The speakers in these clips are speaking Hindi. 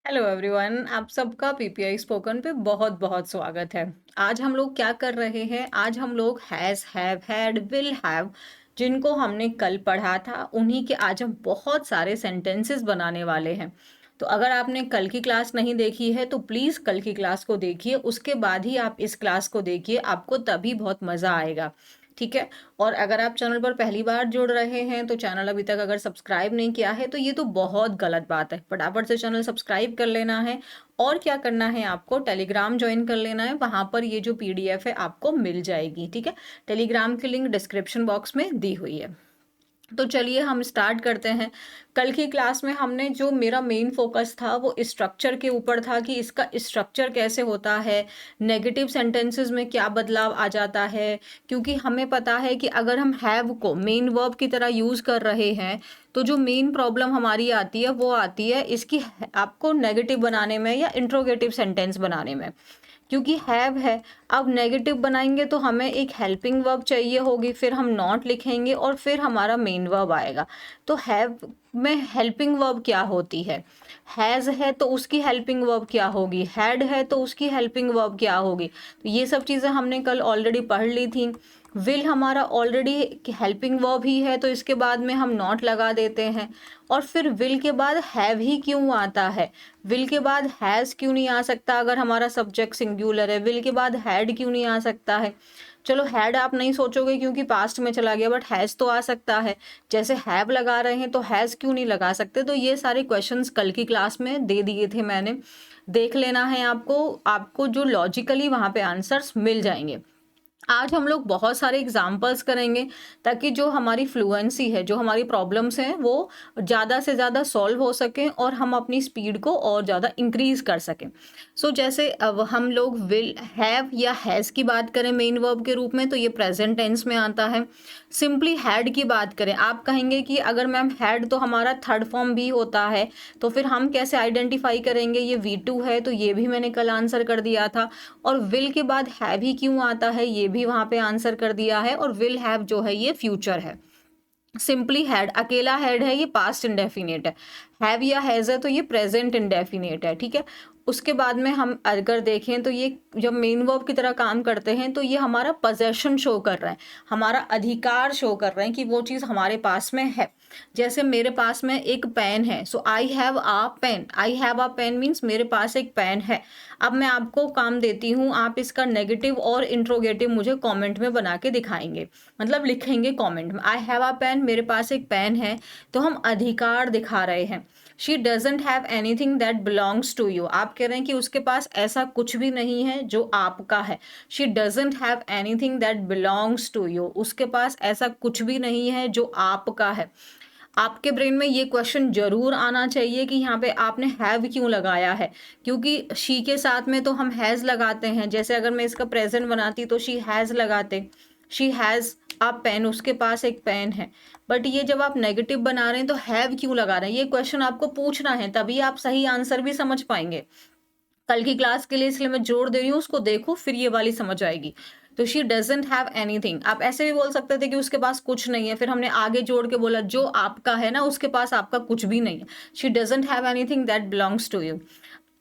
हेलो एवरीवन, आप सबका पीपीआई स्पोकन पे बहुत बहुत स्वागत है। आज हम लोग क्या कर रहे हैं? आज हम लोग has, have, had, will have जिनको हमने कल पढ़ा था, उन्हीं के आज हम बहुत सारे सेंटेंसेस बनाने वाले हैं। तो अगर आपने कल की क्लास नहीं देखी है तो प्लीज़ कल की क्लास को देखिए, उसके बाद ही आप इस क्लास को देखिए, आपको तभी बहुत मज़ा आएगा। ठीक है? और अगर आप चैनल पर पहली बार जुड़ रहे हैं तो चैनल अभी तक अगर सब्सक्राइब नहीं किया है तो ये तो बहुत गलत बात है। फटाफट से चैनल सब्सक्राइब कर लेना है और क्या करना है, आपको टेलीग्राम ज्वाइन कर लेना है। वहाँ पर ये जो पीडीएफ है आपको मिल जाएगी। ठीक है? टेलीग्राम की लिंक डिस्क्रिप्शन बॉक्स में दी हुई है। तो चलिए हम स्टार्ट करते हैं। कल की क्लास में हमने जो मेरा मेन फोकस था वो स्ट्रक्चर के ऊपर था कि इसका स्ट्रक्चर कैसे होता है, नेगेटिव सेंटेंसेस में क्या बदलाव आ जाता है। क्योंकि हमें पता है कि अगर हम हैव को मेन वर्ब की तरह यूज़ कर रहे हैं तो जो मेन प्रॉब्लम हमारी आती है वो आती है इसकी आपको नेगेटिव बनाने में या इंट्रोगेटिव सेंटेंस बनाने में। क्योंकि हैव है, अब नेगेटिव बनाएंगे तो हमें एक हेल्पिंग वर्ब चाहिए होगी, फिर हम नॉट लिखेंगे और फिर हमारा मेन वर्ब आएगा। तो हैव में हेल्पिंग वर्ब क्या होती है? हैज़ है तो उसकी हेल्पिंग वर्ब क्या होगी? हैड है तो उसकी हेल्पिंग वर्ब क्या होगी? तो ये सब चीज़ें हमने कल ऑलरेडी पढ़ ली थी। विल हमारा ऑलरेडी हेल्पिंग वर्ब ही है तो इसके बाद में हम नॉट लगा देते हैं। और फिर विल के बाद हैव ही क्यों आता है? विल के बाद हैज़ क्यों नहीं आ सकता? अगर हमारा सब्जेक्ट सिंगुलर है, विल के बाद हैड क्यों नहीं आ सकता है? चलो हैड आप नहीं सोचोगे क्योंकि पास्ट में चला गया, बट हैज़ तो आ सकता है। जैसे हैव लगा रहे हैं तो हैज़ क्यों नहीं लगा सकते? तो ये सारे क्वेश्चंस कल की क्लास में दे दिए थे मैंने। देख लेना है आपको, आपको जो लॉजिकली वहाँ पे आंसर्स मिल जाएंगे। आज हम लोग बहुत सारे एग्जाम्पल्स करेंगे ताकि जो हमारी फ्लुएंसी है, जो हमारी प्रॉब्लम्स हैं, वो ज़्यादा से ज़्यादा सॉल्व हो सकें और हम अपनी स्पीड को और ज़्यादा इंक्रीज कर सकें। जैसे अब हम लोग विल, हैव या हैज़ की बात करें मेन वर्ब के रूप में तो ये प्रेजेंट टेंस में आता है। सिंपली हैड की बात करें, आप कहेंगे कि अगर मैम हैड तो हमारा थर्ड फॉर्म भी होता है, तो फिर हम कैसे आइडेंटिफाई करेंगे ये V2 है? तो ये भी मैंने कल आंसर कर दिया था। और विल के बाद हैव ही क्यों आता है ये भी वहां पे आंसर कर दिया है। और विल हैव जो है ये फ्यूचर है। सिंपली हैड, अकेला हैड है ये पास्ट इंडेफिनेट है। हैव या हैज है तो ये प्रेजेंट इंडेफिनेट है। ठीक है? उसके बाद में हम अगर देखें तो ये जब मेन वर्ब की तरह काम करते हैं तो ये हमारा पोजेशन शो कर रहा है, हमारा अधिकार शो कर रहे हैं कि वो चीज़ हमारे पास में है। जैसे मेरे पास में एक पेन है, so I have a pen. I have a pen means मेरे पास एक पेन है। अब मैं आपको काम देती हूँ, आप इसका नेगेटिव और इंट्रोगेटिव मुझे कमेंट में बना के दिखाएंगे, मतलब लिखेंगे कमेंट में। आई हैव अ पेन, मेरे पास एक पेन है, तो हम अधिकार दिखा रहे हैं। She doesn't have anything that belongs to you, आप कह रहे हैं कि उसके पास ऐसा कुछ भी नहीं है जो आपका है। She doesn't have anything that belongs to you, उसके पास ऐसा कुछ भी नहीं है जो आपका है। आपके ब्रेन में ये क्वेश्चन जरूर आना चाहिए कि यहाँ पे आपने हैव क्यों लगाया है? क्योंकि शी के साथ में तो हम हैज लगाते हैं। जैसे अगर मैं इसका प्रेजेंट बनाती तो शी हैज लगाते। शी हैज अ पेन, उसके पास एक पेन है। बट ये जब आप नेगेटिव बना रहे हैं तो हैव क्यों लगा रहे हैं? ये क्वेश्चन आपको पूछना है, तभी आप सही आंसर भी समझ पाएंगे। कल की क्लास के लिए इसलिए मैं जोर दे रही हूँ, उसको देखो फिर ये वाली समझ आएगी। तो शी डजेंट हैव एनीथिंग, आप ऐसे भी बोल सकते थे कि उसके पास कुछ नहीं है, फिर हमने आगे जोड़ के बोला जो आपका है ना उसके पास आपका कुछ भी नहीं है। She doesn't have anything that belongs to you.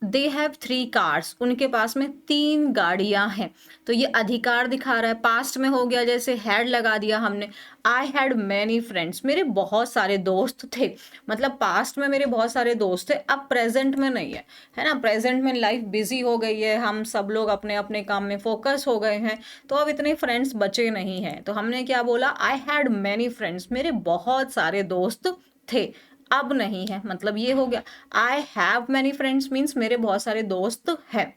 They have 3 cars, उनके पास में 3 गाड़ियां हैं। तो ये अधिकार दिखा रहा है, पास्ट में हो गया, जैसे हैड लगा दिया हमने। आई हैड मैनी फ्रेंड्स, मेरे बहुत सारे दोस्त थे। मतलब पास्ट में मेरे बहुत सारे दोस्त थे, अब प्रेजेंट में नहीं है ना? प्रेजेंट में लाइफ बिजी हो गई है, हम सब लोग अपने अपने काम में फोकस हो गए हैं, तो अब इतने फ्रेंड्स बचे नहीं हैं। तो हमने क्या बोला? आई हैड मैनी फ्रेंड्स, मेरे बहुत सारे दोस्त थे। अब नहीं है, मतलब ये हो गया। I have many friends means मेरे बहुत सारे दोस्त हैं।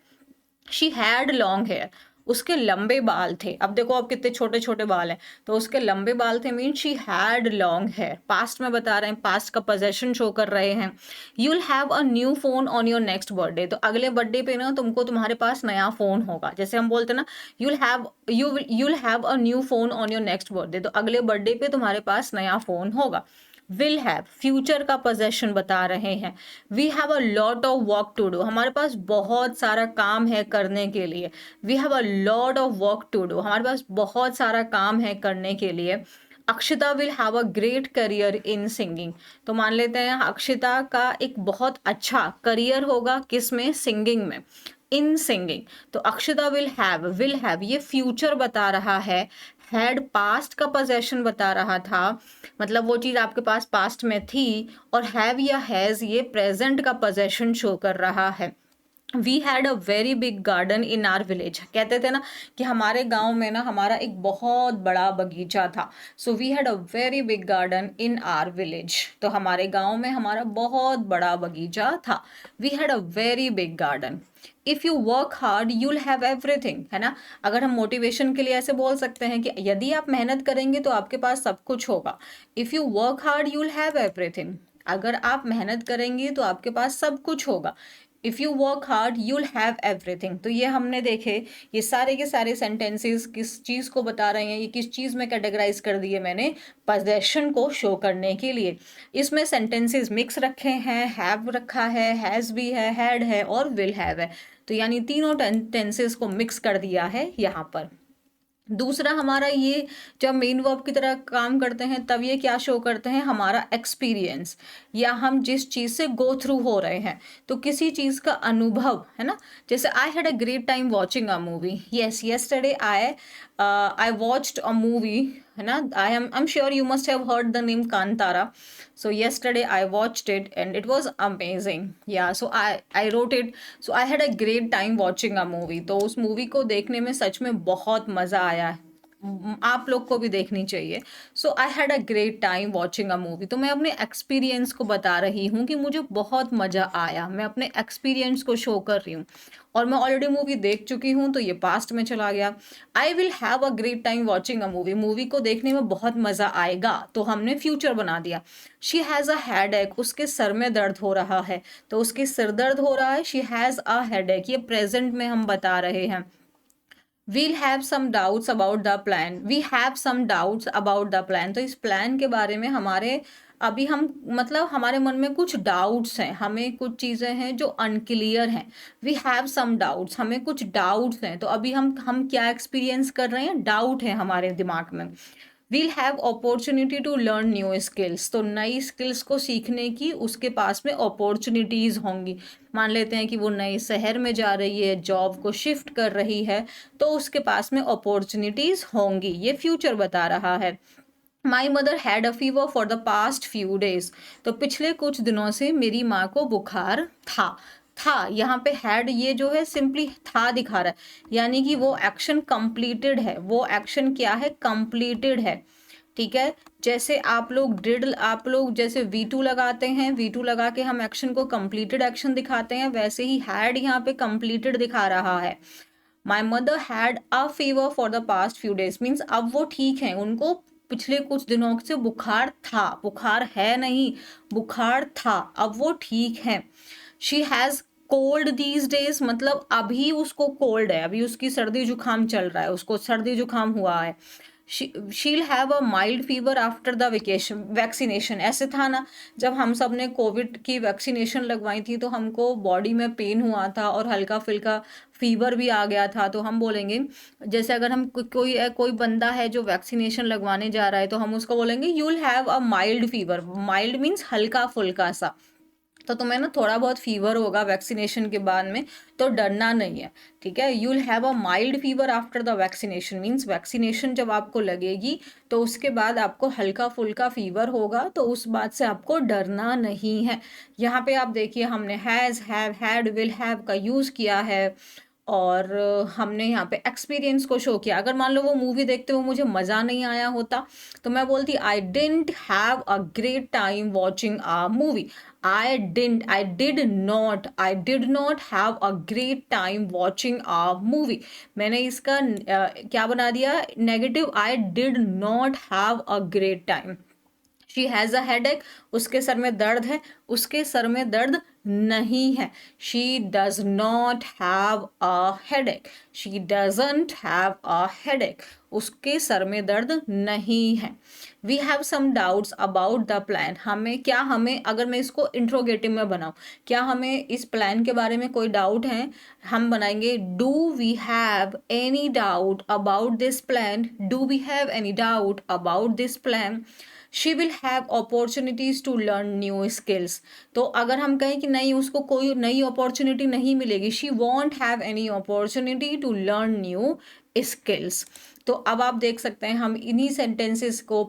शी हैड लॉन्ग हेयर, उसके लंबे बाल थे। अब देखो अब कितने छोटे छोटे बाल हैं, तो उसके लंबे बाल थे mean she had long hair. Past में बता रहे हैं, पास्ट का पोजेशन शो कर रहे हैं। You will have a new phone on your next birthday, तो अगले बर्थडे पे ना तुमको तुम्हारे पास नया फोन होगा। जैसे हम बोलते हैं ना, you will have a new phone on your next birthday, तो अगले बर्थडे पे तुम्हारे पास नया फोन होगा। विल हैव फ्यूचर का पोजेशन बता रहे हैं। We have a lot of work to do, हमारे पास बहुत सारा काम है करने के लिए। We have a lot of work to do, हमारे पास बहुत सारा काम है करने के लिए। Akshita will have a great career in singing. तो मान लेते हैं अक्षिता का एक बहुत अच्छा करियर होगा किसमें, सिंगिंग में, इन सिंगिंग। तो अक्षिता विल हैव ये फ्यूचर बता रहा है, हैड पास्ट का पोजेशन बता रहा था, मतलब वो चीज आपके पास पास्ट में थी, और हैव या हैज ये प्रेजेंट का पोजेशन शो कर रहा है। We had a very big garden in our village, कहते थे ना कि हमारे गांव में ना हमारा एक बहुत बड़ा बगीचा था। So we had a very big garden in our village, तो हमारे गांव में हमारा बहुत बड़ा बगीचा था। We had a very big garden. If you work hard you'll have everything, है ना। अगर हम मोटिवेशन के लिए ऐसे बोल सकते हैं कि यदि आप मेहनत करेंगे तो आपके पास सब कुछ होगा। If you work hard you'll have everything, अगर आप मेहनत करेंगे तो आपके पास सब कुछ होगा। If you work hard you'll have everything. तो ये हमने देखे, ये सारे के सारे सेंटेंसेस किस चीज को बता रहे हैं, ये किस चीज में कैटेगराइज कर दिए मैंने, पोजेशन को शो करने के लिए। इसमें सेंटेंसेस मिक्स रखे हैं, हैव रखा है, हैज भी है, हैड है और विल हैव है। तो यानी तीनों टेंसेस को मिक्स कर दिया है यहाँ पर। दूसरा हमारा ये जब मेन वर्ब की तरह काम करते हैं तब ये क्या शो करते हैं, हमारा एक्सपीरियंस, या हम जिस चीज़ से गो थ्रू हो रहे हैं, तो किसी चीज़ का अनुभव, है ना। जैसे आई had a great time watching a movie, yes yesterday I watched a movie, है ना। I am sure you must have heard the name Kantara. So yesterday I watched it and it was amazing. Yeah, so I wrote it. So I had a great time watching a movie. तो उस मूवी को देखने में सच में बहुत मज़ा आया है। आप लोग को भी देखनी चाहिए। So I had a great time watching a movie. तो मैं अपने एक्सपीरियंस को बता रही हूँ कि मुझे बहुत मज़ा आया, मैं अपने एक्सपीरियंस को शो कर रही हूँ, और मैं ऑलरेडी मूवी देख चुकी हूँ तो ये पास्ट में चला गया। आई will have a great time watching a movie, movie को देखने में बहुत मज़ा आएगा, तो हमने फ्यूचर बना दिया। शी हैज़ अ हेडेक, उसके सर में दर्द हो रहा है, तो उसके सिर दर्द हो रहा है, शी हैज़ अ हेडेक, ये प्रेजेंट में हम बता रहे हैं। We'll have some doubts about the plan. We have some doubts about the plan. तो इस प्लान के बारे में हमारे अभी हम मतलब हमारे मन में कुछ डाउट्स हैं, हमें कुछ चीज़ें हैं जो अनक्लियर हैं। वी हैव सम डाउट्स, हमें कुछ डाउट्स हैं, तो अभी हम क्या एक्सपीरियंस कर रहे हैं, डाउट है हमारे दिमाग में। We'll have opportunity to learn new skills, तो नई स्किल्स को सीखने की उसके पास में अपॉर्चुनिटीज़ होंगी। मान लेते हैं कि वो नए शहर में जा रही है, जॉब को शिफ्ट कर रही है, तो उसके पास में अपॉर्चुनिटीज़ होंगी, ये फ्यूचर बता रहा है। My mother had a fever for the past few days, तो पिछले कुछ दिनों से मेरी माँ को बुखार था, यहाँ पे हैड ये जो है सिंपली था दिखा रहा है, यानी कि वो एक्शन कंप्लीटेड है, वो एक्शन क्या है, कंप्लीटेड है। ठीक है, जैसे आप लोग जैसे V2 लगाते हैं, V2 लगा के हम एक्शन को कंप्लीटेड एक्शन दिखाते हैं, वैसे ही हैड यहाँ पे कंप्लीटेड दिखा रहा है। My mother had a fever for the past few days, means अब वो ठीक है, उनको पिछले कुछ दिनों से बुखार था, बुखार है नहीं, बुखार था, अब वो ठीक है। She has cold these days, मतलब अभी उसको कोल्ड है, अभी उसकी सर्दी जुकाम चल रहा है, उसको सर्दी जुकाम हुआ है। शील have a mild fever after the vaccination, ऐसे था ना, जब हम सब ने कोविड की वैक्सीनेशन लगवाई थी तो हमको बॉडी में पेन हुआ था और हल्का फुल्का फीवर भी आ गया था, तो हम बोलेंगे, जैसे अगर हम कोई बंदा है जो वैक्सीनेशन लगवाने जा रहा है तो हम उसको बोलेंगे you will have a mild fever, mild means हल्का फुल्का सा। तो तुम्हें ना थोड़ा बहुत फीवर होगा वैक्सीनेशन के बाद में, तो डरना नहीं है, ठीक है। You will have a mild fever after the vaccination, means vaccination जब आपको लगेगी तो उसके बाद आपको हल्का फुल्का फीवर होगा, तो उस बात से आपको डरना नहीं है। यहाँ पे आप देखिए हमने has, have, had, will have का यूज़ किया है, और हमने यहाँ पे एक्सपीरियंस को शो किया। अगर मान लो वो मूवी देखते हुए मुझे मज़ा नहीं आया होता तो मैं बोलती आई didn't have a great time watching a movie. I did not have a great time watching a movie. मैंने इसका क्या बना दिया, negative, I did not have a great time. She has a headache, उसके सर में दर्द है, उसके सर में दर्द नहीं है। She does not have a headache, she doesn't have a headache, उसके सर में दर्द नहीं है। We have some doubts about the plan, हमें अगर मैं इसको इंट्रोगेटिव में बनाऊं, क्या हमें इस प्लान के बारे में कोई डाउट है, हम बनाएंगे do we have any doubt about this plan, do we have any doubt about this plan. She will have opportunities to learn new skills, तो अगर हम कहें कि नहीं उसको कोई नई अपॉर्चुनिटी नहीं मिलेगी, she won't have any opportunity to learn new skills. तो अब आप देख सकते हैं हम इन्हीं सेंटेंसेस को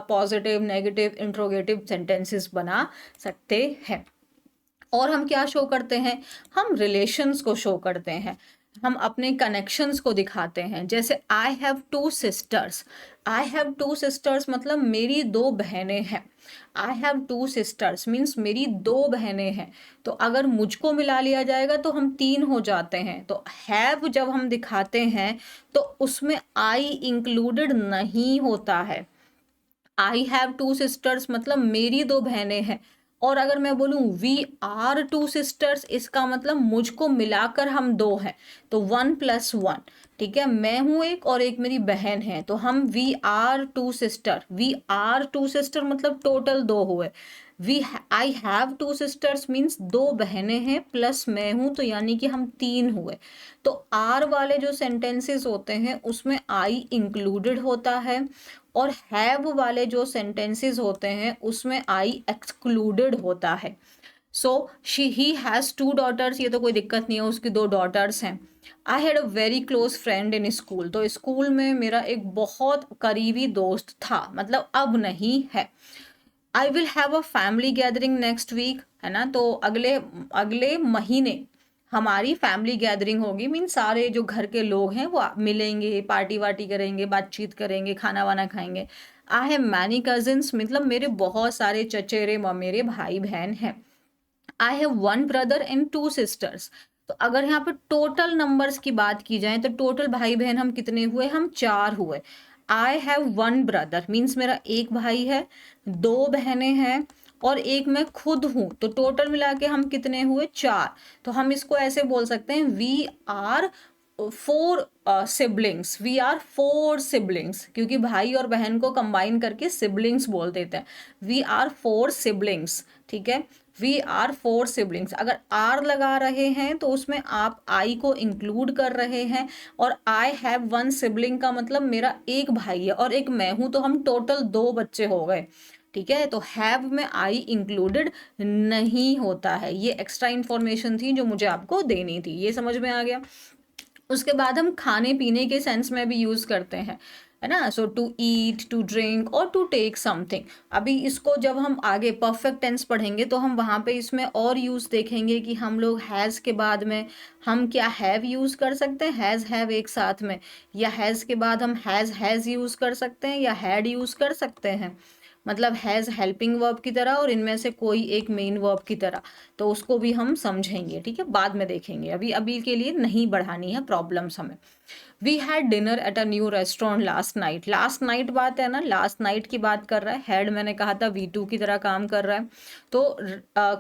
पॉजिटिव, नेगेटिव, इंट्रोगेटिव सेंटेंसेस बना सकते हैं। और हम क्या शो करते हैं, हम रिलेशंस को शो करते हैं, हम अपने कनेक्शंस को दिखाते हैं। जैसे आई have two sisters, I have two sisters मतलब मेरी दो बहनें हैं। I have two sisters means मेरी दो बहनें हैं। तो अगर मुझको मिला लिया जाएगा तो हम तीन हो जाते हैं। तो हैव जब हम दिखाते हैं तो उसमें आई इंक्लूडेड नहीं होता है। आई हैव टू सिस्टर्स मतलब मेरी दो बहनें हैं। और अगर मैं बोलूं वी आर टू सिस्टर्स, इसका मतलब मुझको मिलाकर हम दो हैं, तो 1+1। ठीक है, मैं हूं एक और एक मेरी बहन है, तो हम we are two sister, we are two sister मतलब टोटल दो हुए। I have two sisters means दो बहनें हैं प्लस मैं हूं, तो यानी कि हम तीन हुए। तो आर वाले जो सेंटेंसेस होते हैं उसमें आई इंक्लूडेड होता है, और हैव वाले जो सेंटेंसेस होते हैं उसमें आई एक्सक्लूडेड होता है। सो ही हैज़ टू डॉटर्स, ये तो कोई दिक्कत नहीं है, उसकी दो डॉटर्स हैं। I had a very close friend in school, तो स्कूल में मेरा एक बहुत करीबी दोस्त था, मतलब अब नहीं है। I will have a family gathering next week, है ना, तो अगले अगले महीने हमारी फैमिली गैदरिंग होगी, मीन सारे जो घर के लोग हैं वो मिलेंगे, पार्टी वार्टी करेंगे, बातचीत करेंगे, खाना वाना खाएंगे। आई हैव मैनी कजिन्स मतलब मेरे बहुत सारे चचेरे ममेरे भाई बहन हैं। I have one brother and two sisters, तो अगर यहाँ पे टोटल नंबर्स की बात की जाए तो टोटल भाई बहन हम कितने हुए, हम 4 हुए। I have one brother means मेरा एक भाई है, दो बहनें हैं और एक मैं खुद हूं, तो टोटल मिला के हम कितने हुए, 4। तो हम इसको ऐसे बोल सकते हैं we are 4 siblings, we are 4 siblings, क्योंकि भाई और बहन को कंबाइन करके सिबलिंग्स बोल देते हैं। वी आर 4 सिबलिंग्स, ठीक है, वी आर 4 सिबलिंग्स। अगर आर लगा रहे हैं तो उसमें आप आई को इंक्लूड कर रहे हैं, और आई हैव वन सिबलिंग का मतलब मेरा एक भाई है और एक मैं हूं, तो हम टोटल 2 बच्चे हो गए। ठीक है, तो हैव में आई इंक्लूडेड नहीं होता है। ये एक्स्ट्रा इंफॉर्मेशन थी जो मुझे आपको देनी थी, ये समझ में आ गया। उसके बाद हम खाने पीने के सेंस में भी यूज करते हैं, है ना, सो टू ईट, टू ड्रिंक और टू टेक समथिंग। अभी इसको जब हम आगे परफेक्ट टेंस पढ़ेंगे तो हम वहाँ पे इसमें और यूज देखेंगे कि हम लोग हैज़ के बाद में हम क्या हैव यूज कर सकते हैं, हैज़ हैव एक साथ में, या हैज़ के बाद हम हैज़ यूज कर सकते हैं या हैड यूज कर सकते हैं, मतलब हैज़ हेल्पिंग वर्ब की तरह और इनमें से कोई एक मेन वर्ब की तरह। तो उसको भी हम समझेंगे, ठीक है, बाद में देखेंगे, अभी अभी के लिए नहीं बढ़ानी है प्रॉब्लम्स हमें। We had dinner at a new restaurant last night, last night बात है ना, लास्ट नाइट की बात कर रहा है। हैड मैंने कहा था V2 की तरह काम कर रहा है, तो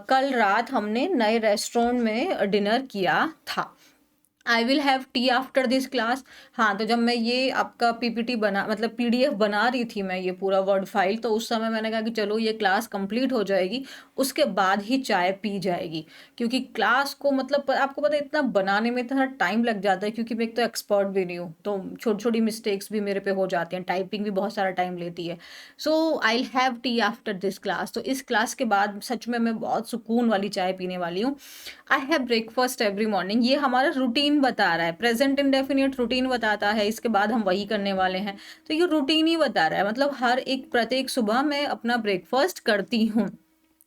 कल रात हमने नए रेस्टोरेंट में डिनर किया था। आई will have tea after this class, हाँ, तो जब मैं ये आपका PPT बना मतलब PDF बना रही थी मैं ये पूरा वर्ड फाइल, तो उस समय मैंने कहा कि चलो ये क्लास कंप्लीट हो जाएगी उसके बाद ही चाय पी जाएगी, क्योंकि क्लास को मतलब आपको पता है इतना बनाने में इतना टाइम लग जाता है, क्योंकि मैं एक तो एक्सपर्ट भी नहीं हूँ, तो छोटी छोटी मिस्टेक्स भी मेरे पे हो जाती हैं, टाइपिंग भी बहुत सारा टाइम लेती है। So I have tea after this class, तो इस क्लास के बाद सच में मैं बहुत सुकून वाली चाय पीने वाली हूँ। I have breakfast every morning, ये हमारा रूटीन बता रहा है, प्रेजेंट इंडेफिनिट रूटीन बताता है, इसके बाद हम वही करने वाले हैं, तो ये रूटीन ही बता रहा है, मतलब हर एक प्रत्येक सुबह मैं अपना ब्रेकफास्ट करती हूँ।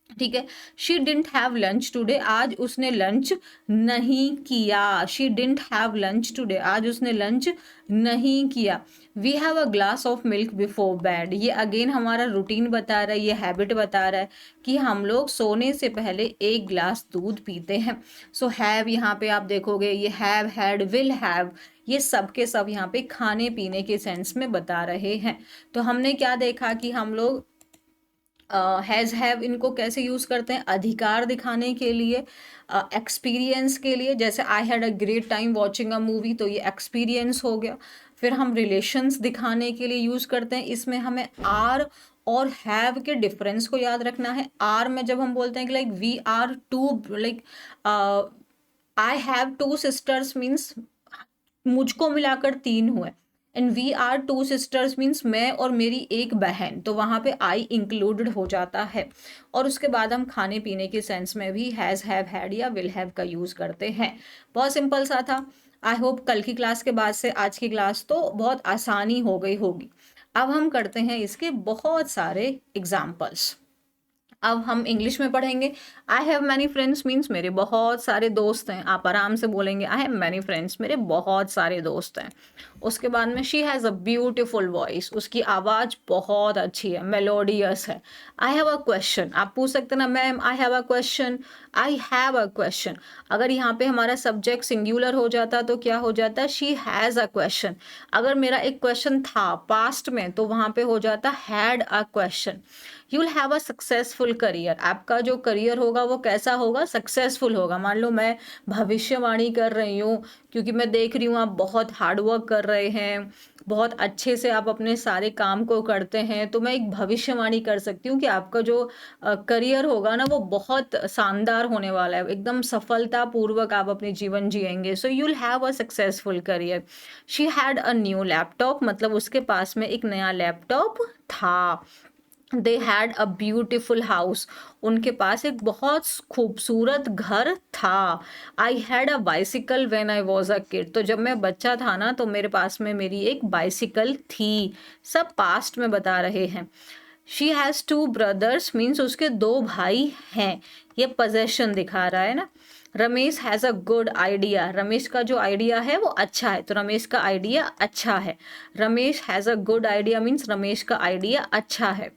ठीक है, she didn't have lunch today, आज उसने लंच नहीं किया, she didn't have lunch today, आज उसने लंच नहीं किया। We have a glass of milk before bed, ये अगेन हमारा रूटीन बता रहा है, ये हैबिट बता रहा है कि हम लोग सोने से पहले एक ग्लास दूध पीते हैं। सो हैव यहाँ पे आप देखोगे ये हैव, हैड, विल हैव, ये सब के सब यहाँ पे खाने पीने के सेंस में बता रहे हैं। तो हमने क्या देखा कि हम लोग हैज़ हैव इनको कैसे यूज़ करते हैं? अधिकार दिखाने के लिए, एक्सपीरियंस के लिए, जैसे आई had a great time watching a movie, तो ये एक्सपीरियंस हो गया। फिर हम रिलेशंस दिखाने के लिए यूज़ करते हैं, इसमें हमें आर और हैव के डिफरेंस को याद रखना है। आर में जब हम बोलते हैं कि like we are two, like I have two sisters means मुझको मिलाकर 3 हुए, and we are two sisters means मैं और मेरी एक बहन, तो वहाँ पे आई इंक्लूडेड हो जाता है। और उसके बाद हम खाने पीने के सेंस में भी हैज़ हैव हैड या विल हैव का यूज़ करते हैं। बहुत सिंपल सा था। आई होप कल की क्लास के बाद से आज की क्लास तो बहुत आसानी हो गई होगी। अब हम करते हैं इसके बहुत सारे एग्जाम्पल्स। अब हम इंग्लिश में पढ़ेंगे। I have many friends means मेरे बहुत सारे दोस्त हैं। आप आराम से बोलेंगे आई हैव मैनी फ्रेंड्स, मेरे बहुत सारे दोस्त हैं। उसके बाद में she has a beautiful voice, उसकी आवाज़ बहुत अच्छी है, मेलोडियस है। आई हैव अ क्वेश्चन, आप पूछ सकते हैं ना ma'am I have a question, I have a question. अगर यहाँ पे हमारा सब्जेक्ट सिंगुलर हो जाता तो क्या हो जाता? She has a question. अगर मेरा एक क्वेश्चन था पास्ट में तो वहाँ पे हो जाता had a question. You will have a successful career, आपका जो करियर होगा वो कैसा होगा? सक्सेसफुल होगा। मान लो मैं भविष्यवाणी कर रही हूँ, क्योंकि मैं देख रही हूँ आप बहुत हार्ड वर्क कर रहे हैं, बहुत अच्छे से आप अपने सारे काम को करते हैं, तो मैं एक भविष्यवाणी कर सकती हूँ कि आपका जो करियर होगा ना वो बहुत शानदार होने वाला है, एकदम सफलतापूर्वक आप अपने जीवन जिएंगे। So you will have a successful career. She had a new laptop, मतलब उसके पास में एक नया लैपटॉप था। They had a beautiful house, उनके पास एक बहुत खूबसूरत घर था। आई had a bicycle when I was a kid, तो जब मैं बच्चा था ना तो मेरे पास में मेरी एक बाइसिकल थी। सब पास्ट में बता रहे हैं। She has two brothers means उसके 2 भाई हैं, ये पोजेशन दिखा रहा है ना। Ramesh has a good idea, Ramesh का जो आइडिया है वो अच्छा है, तो रमेश का आइडिया अच्छा है। Ramesh has a good idea means Ramesh का आइडिया अच्छा है।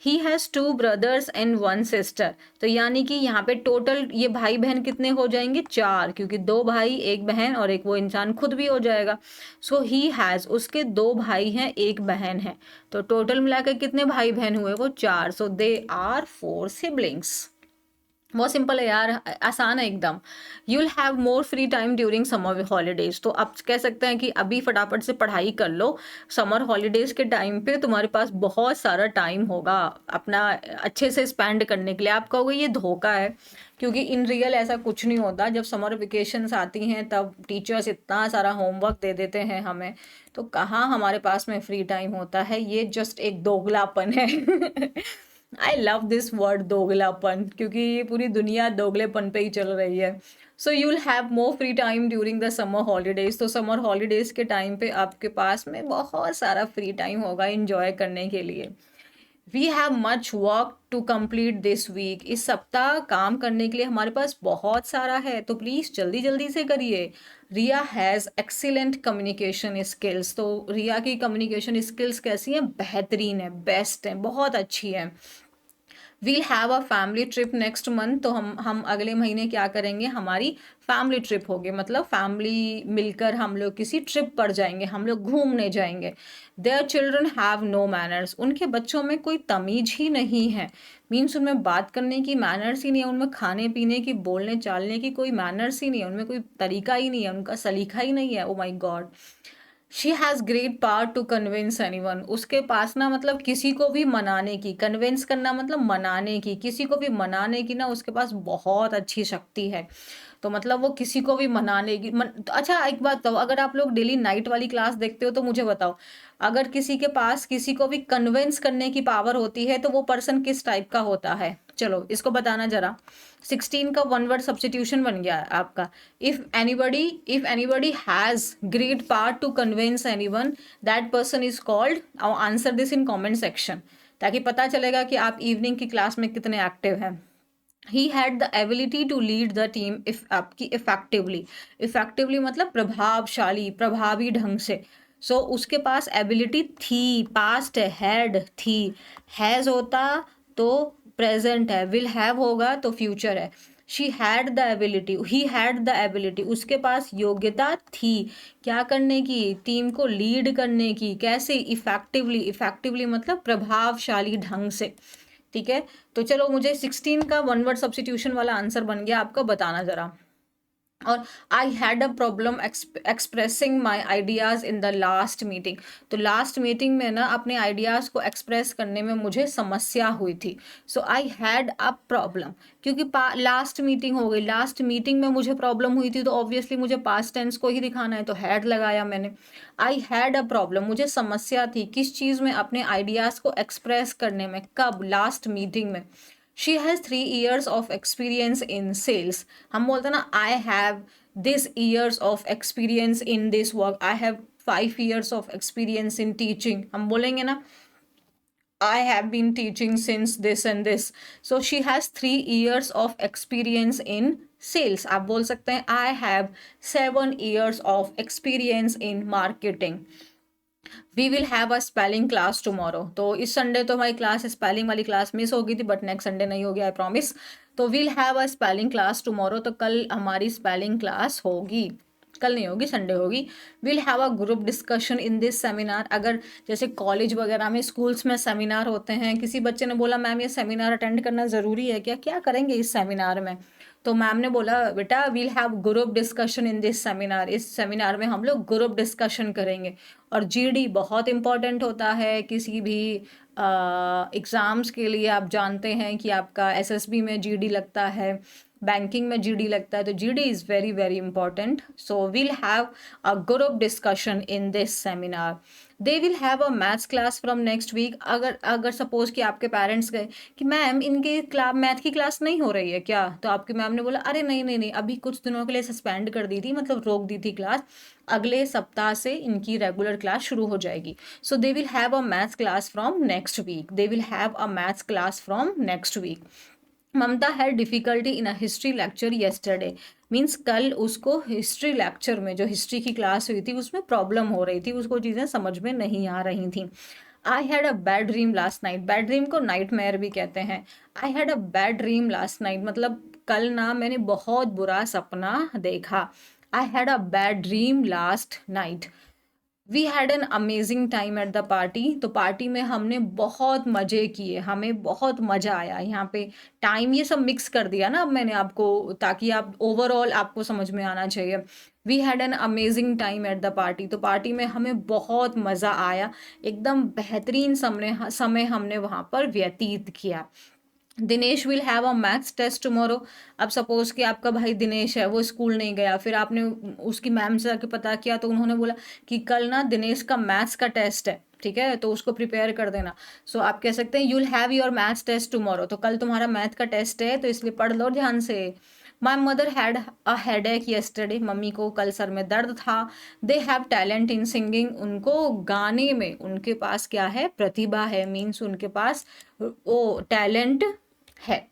He has 2 brothers and 1 sister, तो यानी कि यहाँ पे टोटल ये भाई बहन कितने हो जाएंगे? 4, क्योंकि 2 भाई 1 बहन और एक वो इंसान खुद भी हो जाएगा। सो ही हैज़, उसके 2 भाई हैं 1 बहन है, तो टोटल मिलाकर कितने भाई बहन हुए? वो 4। सो दे आर 4 सिबलिंग्स। बहुत सिंपल है यार, आसान है एकदम। You will have more free time during summer holidays, तो आप कह सकते हैं कि अभी फटाफट से पढ़ाई कर लो, समर हॉलीडेज के टाइम पे तुम्हारे पास बहुत सारा टाइम होगा अपना अच्छे से स्पेंड करने के लिए। आप कहोगे ये धोखा है, क्योंकि इन रियल ऐसा कुछ नहीं होता। जब समर वेकेशंस आती हैं तब टीचर्स इतना सारा होमवर्क दे देते हैं हमें, तो कहाँ हमारे पास में फ्री टाइम होता है। ये जस्ट एक दोगलापन है। आई लव दिस वर्ड दोगलापन, क्योंकि ये पूरी दुनिया दोगलेपन पे ही चल रही है। So you will have more free time during the summer holidays, तो समर हॉलीडेज के टाइम पे आपके पास में बहुत सारा फ्री टाइम होगा इंजॉय करने के लिए। We have much work to complete this week, इस सप्ताह काम करने के लिए हमारे पास बहुत सारा है, तो प्लीज़ जल्दी जल्दी से करिए। रिया हैज़ एक्सीलेंट कम्युनिकेशन स्किल्स, तो रिया की कम्युनिकेशन स्किल्स कैसी हैं? बेहतरीन है, बेस्ट है, बहुत अच्छी है। We'll have a family trip next month, तो हम अगले महीने क्या करेंगे? हमारी फैमिली ट्रिप होगी, मतलब फैमिली मिलकर हम लोग किसी ट्रिप पर जाएंगे, हम लोग घूमने जाएंगे। Their children have no manners, उनके बच्चों में कोई तमीज ही नहीं है, मीन्स उनमें बात करने की मैनर्स ही नहीं है, उनमें खाने पीने की बोलने चालने की कोई मैनर्स ही नहीं है, उनमें कोई तरीका ही नहीं है, उनका सलीका ही नहीं है। Oh my god. She has great power to convince anyone, उसके पास ना मतलब किसी को भी मनाने की, कन्विंस करना मतलब मनाने की, किसी को भी मनाने की ना उसके पास बहुत अच्छी शक्ति है। तो मतलब वो किसी को भी मनाने की तो अच्छा एक बात बताओ, अगर आप लोग डेली नाइट वाली क्लास देखते हो तो मुझे बताओ, अगर किसी के पास किसी को भी कन्विंस करने की पावर होती है तो वो पर्सन किस टाइप का होता है? चलो इसको बताना जरा। 16 का 1 वर्ड सब्स्टिट्यूशन बन गया है आपका। If anybody has great power to convince anyone, that person is called. Answer this in comment section, ताकि पता चलेगा कि आप इवनिंग की क्लास में कितने एक्टिव हैं। He had the ability to lead the team if आपकी इफेक्टिवली मतलब प्रभावशाली, प्रभावी ढंग से। सो उसके पास एबिलिटी थी, पास्ट है, हैड थी। हैज होता तो प्रेजेंट है, विल हैव होगा तो फ्यूचर है। She had the ability, he had the ability, उसके पास योग्यता थी क्या करने की? टीम को लीड करने की। कैसे? इफेक्टिवली, इफेक्टिवली मतलब प्रभावशाली ढंग से। ठीक है, तो चलो मुझे 16 का वन वर्ड सब्स्टिट्यूशन वाला आंसर बन गया, आपका बताना जरा। और आई had a problem expressing my ideas in the last meeting. तो लास्ट मीटिंग में ना अपने आइडियाज़ को एक्सप्रेस करने में मुझे समस्या हुई थी। So I had a problem, क्योंकि लास्ट मीटिंग हो गई, लास्ट मीटिंग में मुझे प्रॉब्लम हुई थी, तो ऑब्वियसली मुझे पास्ट टेंस को ही दिखाना है, तो हैड लगाया मैंने। आई हैड अ प्रॉब्लम, मुझे समस्या थी किस चीज़ में, अपने आइडियाज़ को एक्सप्रेस करने में। कब? लास्ट मीटिंग में। She has 3 years of experience in sales. हम बोलते हैं ना, I have this years of experience in this work, I have 5 years of experience in teaching, हम बोलेंगे ना, I have been teaching since this and this, so she has 3 years of experience in sales। आप बोल सकते हैं I have 7 years of experience in marketing। We will have a spelling class tomorrow. तो इस संडे तो हमारी क्लास, स्पेलिंग वाली क्लास मिस हो गई थी, बट नेक्स्ट संडे नहीं होगी, आई प्रॉमिस। तो we'll have a spelling class tomorrow, तो कल हमारी स्पेलिंग क्लास होगी, कल नहीं होगी, संडे होगी। Will have a group discussion in this seminar. अगर जैसे कॉलेज वगैरह में, स्कूल्स में सेमिनार होते हैं, किसी बच्चे ने बोला मैम ये सेमिनार अटेंड करना ज़रूरी है क्या, क्या करेंगे इस सेमिनार में, तो मैम ने बोला बेटा we'll have group discussion in this seminar, इस सेमिनार में हम लोग ग्रुप डिस्कशन करेंगे। और जीडी बहुत इंपॉर्टेंट होता है किसी भी एग्ज़ाम्स के लिए। आप जानते हैं कि आपका एसएसबी में जीडी लगता है, बैंकिंग में जीडी लगता है, तो GD is very very important. So we'll have a group discussion in this seminar. They will have a maths class from next week. अगर अगर सपोज कि आपके पेरेंट्स गए कि मैम इनकी क्लास, मैथ की क्लास नहीं हो रही है क्या, तो आपकी मैम ने बोला अरे नहीं नहीं नहीं, अभी कुछ दिनों के लिए सस्पेंड कर दी थी, मतलब रोक दी थी क्लास, अगले सप्ताह से इनकी रेगुलर क्लास शुरू हो जाएगी। So they will have a maths class from next week, they will have a maths class from next week. Mamta had difficulty in a history lecture yesterday. Means कल उसको हिस्ट्री लेक्चर में, जो हिस्ट्री की क्लास हुई थी, उसमें प्रॉब्लम हो रही थी, उसको चीज़ें समझ में नहीं आ रही थी। I had a bad dream last night. Bad dream को नाइट मेयर भी कहते हैं। I had a bad dream last night मतलब कल ना मैंने बहुत बुरा सपना देखा। I had a bad dream last night. We had an amazing time at the party. तो पार्टी में हमने बहुत मज़े किए, हमें बहुत मज़ा आया। यहाँ पे टाइम ये सब मिक्स कर दिया ना अब मैंने आपको, ताकि आप ओवरऑल आपको समझ में आना चाहिए। We had an amazing time at the party, तो पार्टी में हमें बहुत मज़ा आया, एकदम बेहतरीन समय हमने वहाँ पर व्यतीत किया। Dinesh will have a maths test tomorrow. अब सपोज कि आपका भाई दिनेश है, वो स्कूल नहीं गया, फिर आपने उसकी मैम से जाके पता किया, तो उन्होंने बोला कि कल ना दिनेश का मैथ्स का टेस्ट है, ठीक है, तो उसको प्रिपेयर कर देना। सो आप कह सकते हैं you will have your maths test tomorrow, तो कल तुम्हारा मैथ का टेस्ट है, तो इसलिए पढ़ लो ध्यान से। My mother had a headache yesterday. Mummy को कल सर में दर्द था। They have talent in singing. उनको गाने में, उनके पास क्या है, प्रतिभा है, मीन्स उनके पास वो टैलेंट है।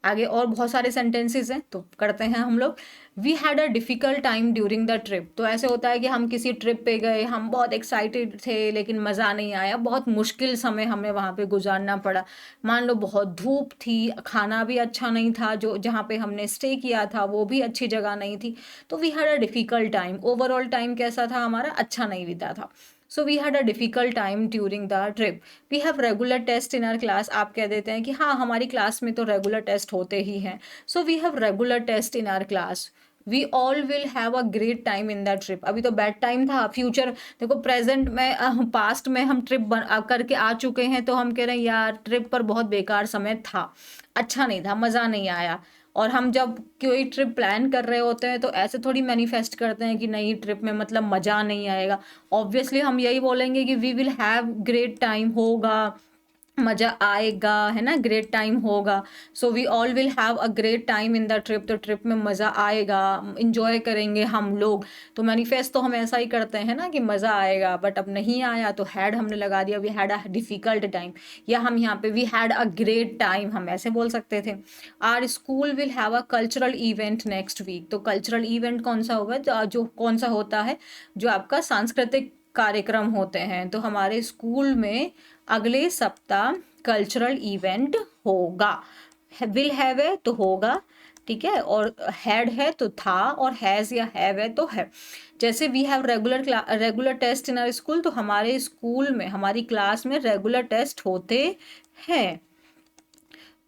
आगे और बहुत सारे सेंटेंसेस हैं, तो करते हैं हम लोग। We had a difficult time during the trip. तो ऐसे होता है कि हम किसी ट्रिप पे गए, हम बहुत एक्साइटेड थे, लेकिन मज़ा नहीं आया, बहुत मुश्किल समय हमें वहाँ पे गुजारना पड़ा। मान लो बहुत धूप थी, खाना भी अच्छा नहीं था, जो जहाँ पे हमने स्टे किया था वो भी अच्छी जगह नहीं थी, तो we had a difficult time. Overall time कैसा था हमारा, अच्छा नहीं बीता था। So we had a difficult time during the trip. We have regular test in our class. आप कह देते हैं कि हाँ हमारी क्लास में तो रेगुलर टेस्ट होते ही हैं। So we have regular test in our class. We all will have a great time in the trip. अभी तो बैड टाइम था, फ्यूचर देखो, प्रेजेंट में पास्ट में हम ट्रिप करके आ चुके हैं, तो हम कह रहे हैं यार ट्रिप पर बहुत बेकार समय था, अच्छा नहीं था, मज़ा नहीं आया। और हम जब कोई ट्रिप प्लान कर रहे होते हैं, तो ऐसे थोड़ी मैनिफेस्ट करते हैं कि नहीं ट्रिप में मतलब मज़ा नहीं आएगा। ऑब्वियसली हम यही बोलेंगे कि we will have great time, होगा मज़ा आएगा, है ना, ग्रेट टाइम होगा। So we all will have a great time in the trip. तो ट्रिप में मज़ा आएगा, इंजॉय करेंगे हम लोग। तो मैनिफेस्ट तो हम ऐसा ही करते हैं ना कि मज़ा आएगा, बट अब नहीं आया तो हैड हमने लगा दिया, we had a difficult time. या हम यहाँ पे we had a great time हम ऐसे बोल सकते थे। Our school will have a cultural event next week. तो कल्चरल इवेंट कौन सा होगा, जो कौन सा होता है, जो आपका सांस्कृतिक कार्यक्रम होते हैं। तो हमारे स्कूल में अगले सप्ताह कल्चरल इवेंट होगा। विल हैव है तो होगा, ठीक है, और हैड है तो था, और हैज़ या हैव है तो है। जैसे we have regular test in our school, तो हमारे स्कूल में, हमारी क्लास में रेगुलर टेस्ट होते हैं।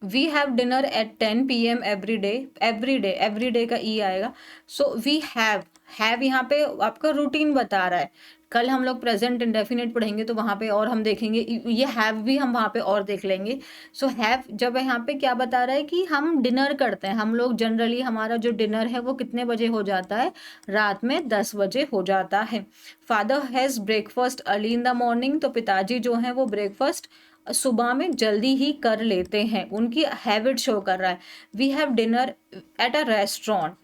We have dinner at 10 PM every day. Every day का ई आएगा। सो वी हैव यहाँ पे आपका रूटीन बता रहा है। कल हम लोग प्रेजेंट इंडेफिनिट पढ़ेंगे तो वहाँ पे और हम देखेंगे, ये हैव भी हम वहाँ पे और देख लेंगे। सो हैव जब यहाँ पे क्या बता रहा है कि हम डिनर करते हैं, हम लोग जनरली हमारा जो डिनर है वो कितने बजे हो जाता है, रात में 10 बजे हो जाता है। Father has breakfast early in the morning, तो पिताजी जो हैं वो ब्रेकफास्ट सुबह में जल्दी ही कर लेते हैं, उनकी हैबिट शो कर रहा है। We have dinner at a restaurant,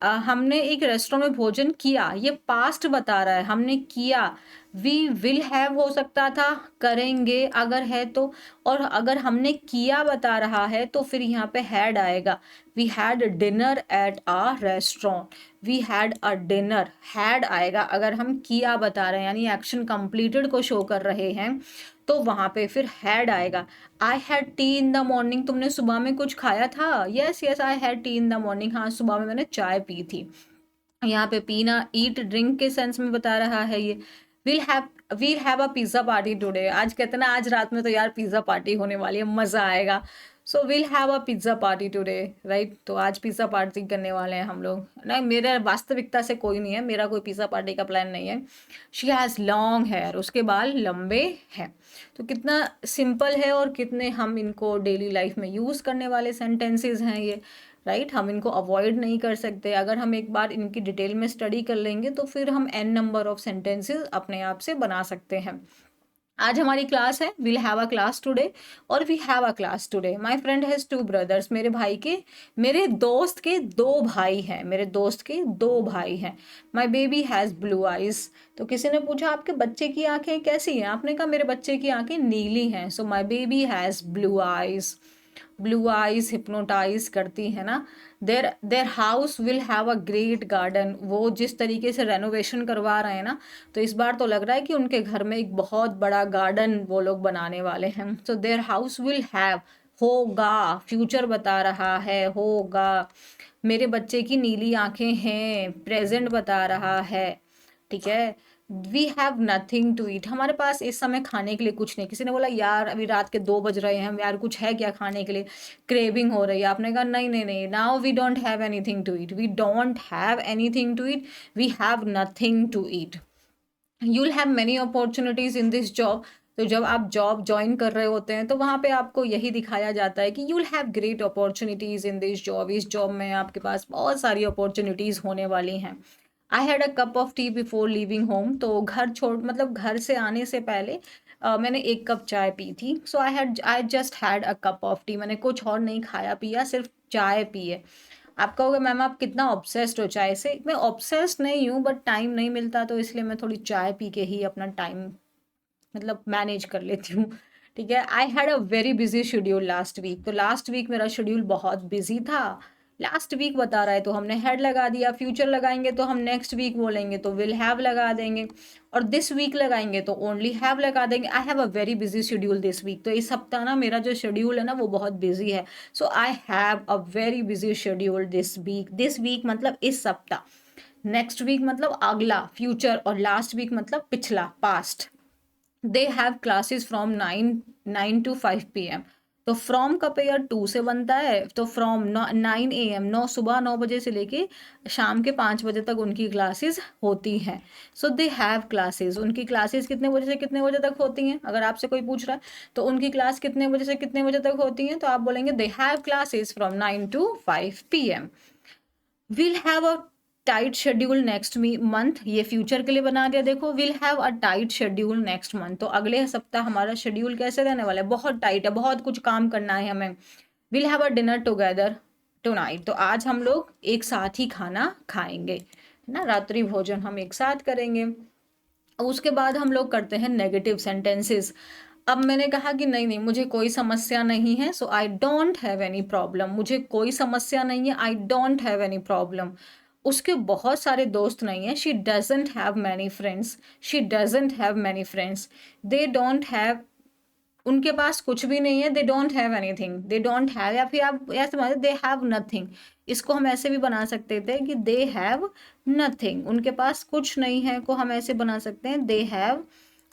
हमने एक रेस्टोरेंट में भोजन किया, ये पास्ट बता रहा है, हमने किया। वी विल हैव हो सकता था, करेंगे अगर है तो, और अगर हमने किया बता रहा है तो फिर यहाँ पे हैड आएगा। We had dinner at a restaurant, we had a dinner, had आएगा अगर हम किया बता रहे हैं, यानी एक्शन कंप्लीटेड को शो कर रहे हैं तो वहां पे फिर हैड आएगा। I had T in the morning, तुमने सुबह में कुछ खाया था? Yes yes I had T in the morning, हाँ सुबह में मैंने चाय पी थी। यहाँ पे पीना ईट ड्रिंक के सेंस में बता रहा है ये। We'll have a pizza party today, आज कहते ना आज रात में तो यार पिज्जा पार्टी होने वाली है, मजा आएगा। So we'll have a pizza party today, right. तो आज पिज्जा पार्टी करने वाले हैं हम लोग। नहीं, मेरे वास्तविकता से कोई नहीं है, मेरा कोई पिज्जा पार्टी का प्लान नहीं है। शी हैज़ लॉन्ग हेयर, उसके बाल लंबे हैं। तो कितना सिंपल है और कितने हम इनको डेली लाइफ में यूज़ करने वाले सेंटेंसेस हैं ये, राइट। हम इनको अवॉइड नहीं कर सकते, अगर हम एक बार इनकी डिटेल में स्टडी कर लेंगे तो फिर हम एन नंबर ऑफ सेंटेंसेस अपने आप से बना सकते हैं। आज हमारी क्लास है, will have a class today और we have a class today. My friend has 2 brothers, मेरे दोस्त के 2 भाई हैं, मेरे दोस्त के 2 भाई हैं। My baby has blue eyes, तो किसी ने पूछा आपके बच्चे की आंखें कैसी हैं, आपने कहा मेरे बच्चे की आंखें नीली हैं। So my baby has blue eyes, blue eyes hypnotize करती है ना। There their house will have a great garden, वो जिस तरीके से रेनोवेशन करवा रहे हैं ना, तो इस बार तो लग रहा है कि उनके घर में एक बहुत बड़ा गार्डन वो लोग बनाने वाले हैं। सो देर हाउस विल हैव, होगा, फ्यूचर बता रहा है, होगा। मेरे बच्चे की नीली आंखें हैं, प्रेजेंट बता रहा है, ठीक है। We have nothing to eat, हमारे पास इस समय खाने के लिए कुछ नहीं। किसी ने बोला यार अभी रात के 2 बज रहे हैं यार, कुछ है क्या खाने के लिए, क्रेविंग हो रही है। आपने कहा नहीं नहीं नहीं, now we don't have anything to eat, we don't have anything to eat, we have nothing to eat. You'll have many opportunities in this job, तो जब आप जॉब ज्वाइन कर रहे होते हैं तो वहाँ पे आपको यही दिखाया जाता है कि you'll have great opportunities in this job, इस जॉब में आपके पास बहुत सारी अपॉर्चुनिटीज होने वाली हैं। I had a cup of tea before leaving home, तो घर छोड़ मतलब घर से आने से पहले मैंने 1 कप चाय पी थी। So I just had a cup of tea, मैंने कुछ और नहीं खाया पिया, सिर्फ चाय पी है। आप कहोगे मैम आप कितना ऑब्सेस्ड हो चाय से, मैं ऑब्सेस्ड नहीं हूँ बट टाइम नहीं मिलता तो इसलिए मैं थोड़ी चाय पी के ही अपना टाइम मतलब मैनेज कर लेती हूँ, ठीक है। I had a very busy schedule last week, तो लास्ट वीक मेरा शेड्यूल बहुत बिजी था। लास्ट वीक बता रहा है तो हमने हैड लगा दिया, फ्यूचर लगाएंगे तो हम नेक्स्ट वीक बोलेंगे तो विल हैव लगा देंगे, और दिस वीक लगाएंगे तो ओनली हैव लगा देंगे। I have a very busy schedule this week, तो इस हफ्ता ना मेरा जो शेड्यूल है ना वो बहुत बिजी है। So I have a very busy schedule this week मतलब इस सप्ताह, नेक्स्ट वीक मतलब अगला फ्यूचर, और लास्ट वीक मतलब पिछला past. They have classes from 9 to 5 PM, तो फ्रॉम का पेयर 2 से बनता है, तो फ्रॉम 9 AM, सुबह 9 बजे से लेके शाम के 5 बजे तक उनकी क्लासेस होती हैं। सो दे हैव क्लासेस, उनकी क्लासेस कितने बजे से कितने बजे तक होती हैं, अगर आपसे कोई पूछ रहा है तो उनकी क्लास कितने बजे से कितने बजे तक होती हैं, तो आप बोलेंगे they have classes from 9 to 5 PM। Will have a tight schedule next month, ये फ्यूचर के लिए बना दिया। देखो will have a tight schedule next month, तो अगले सप्ताह हमारा शेड्यूल कैसे रहने वाला है, बहुत टाइट है, बहुत कुछ काम करना है हमें। Will have a dinner together tonight, तो आज हम लोग एक साथ ही खाना खाएंगे, है ना, रात्रि भोजन हम एक साथ करेंगे। उसके बाद हम लोग करते हैं नेगेटिव सेंटेंसेस। अब मैंने कहा कि नहीं नहीं मुझे कोई समस्या नहीं है, so I don't have any problem, मुझे कोई समस्या नहीं है, I don't have any problem. उसके बहुत सारे दोस्त नहीं है, she doesn't have many friends, she doesn't have many friends. They don't have, उनके पास कुछ भी नहीं है, they don't have anything, they don't have, या फिर आप ऐसे मान दे हैव नथिंग, इसको हम ऐसे भी बना सकते थे कि दे हैव नथिंग, उनके पास कुछ नहीं है को हम ऐसे बना सकते हैं दे हैव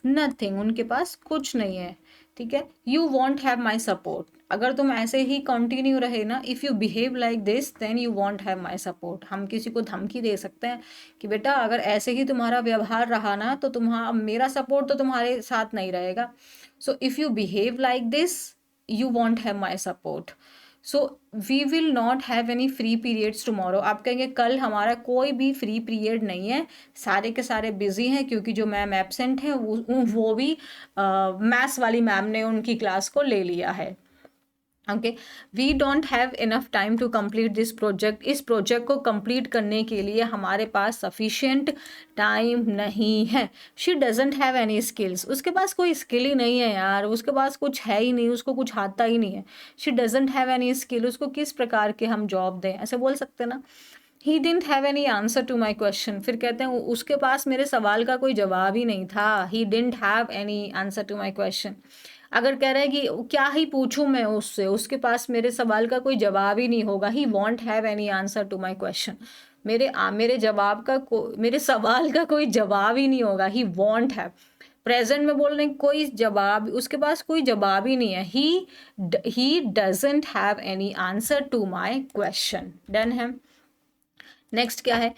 नथिंग, उनके पास कुछ नहीं है, ठीक है। You won't have my support, अगर तुम ऐसे ही कंटिन्यू रहे ना, if you behave like this then you won't have my support. हम किसी को धमकी दे सकते हैं कि बेटा अगर ऐसे ही तुम्हारा व्यवहार रहा ना तो तुम्हारा मेरा सपोर्ट तो तुम्हारे साथ नहीं रहेगा। So if you behave like this you won't have my support. So we will not have any free periods tomorrow. आप कहेंगे कल हमारा कोई भी फ्री पीरियड नहीं है, सारे के सारे बिजी हैं क्योंकि जो मैम एब्सेंट है वो भी मैथ्स वाली मैम ने उनकी क्लास को ले लिया है। Okay, we don't have enough time to complete this project. इस प्रोजेक्ट को कंप्लीट करने के लिए हमारे पास सफिशिएंट टाइम नहीं है। She doesn't have any skills. उसके पास कोई स्किल ही नहीं है यार, उसके पास कुछ है ही नहीं, उसको कुछ आता ही नहीं है। She doesn't have any skill. उसको किस प्रकार के हम जॉब दें, ऐसे बोल सकते हैं ना। He didn't have any answer to my question. फिर कहते हैं उसके पास मेरे सवाल का कोई जवाब ही नहीं था। He didn't have any answer to my question. अगर कह रहा है कि क्या ही पूछूं मैं उससे, उसके पास मेरे सवाल का कोई जवाब ही नहीं होगा। He won't have any answer to my question. मेरे जवाब का मेरे सवाल का कोई जवाब ही नहीं होगा। ही वॉन्ट हैव, प्रेजेंट में बोल रहे हैं, कोई जवाब उसके पास कोई जवाब ही नहीं है। He doesn't have any answer to my question. Done है। नेक्स्ट क्या है,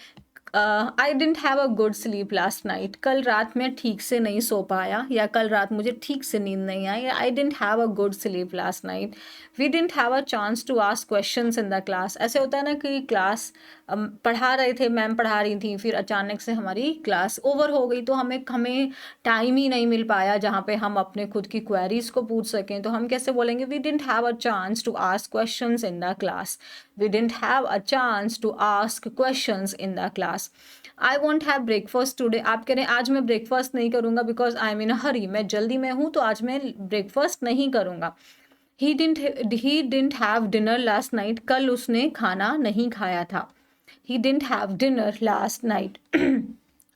I didn't have a good sleep last night. कल रात में ठीक से नहीं सो पाया, या कल रात मुझे ठीक से नींद नहीं आई। I didn't have a good sleep last night. We didn't have a chance to ask questions in the class. ऐसे होता है ना कि क्लास पढ़ा रहे थे, मैम पढ़ा रही थी, फिर अचानक से हमारी क्लास ओवर हो गई तो हमें टाइम ही नहीं मिल पाया जहाँ पे हम अपने खुद की क्वेरीज को पूछ सकें। तो हम कैसे बोलेंगे, we didn't have a chance to ask questions in the class. We didn't have a chance to ask questions in the class. I won't have breakfast today. आप कह रहे हैं आज मैं ब्रेकफास्ट नहीं करूँगा बिकॉज आई एम इन अ हरी, मैं जल्दी में हूँ तो आज मैं ब्रेकफास्ट नहीं करूँगा। He didn't have dinner last night. कल उसने खाना नहीं खाया था। He didn't have dinner last night.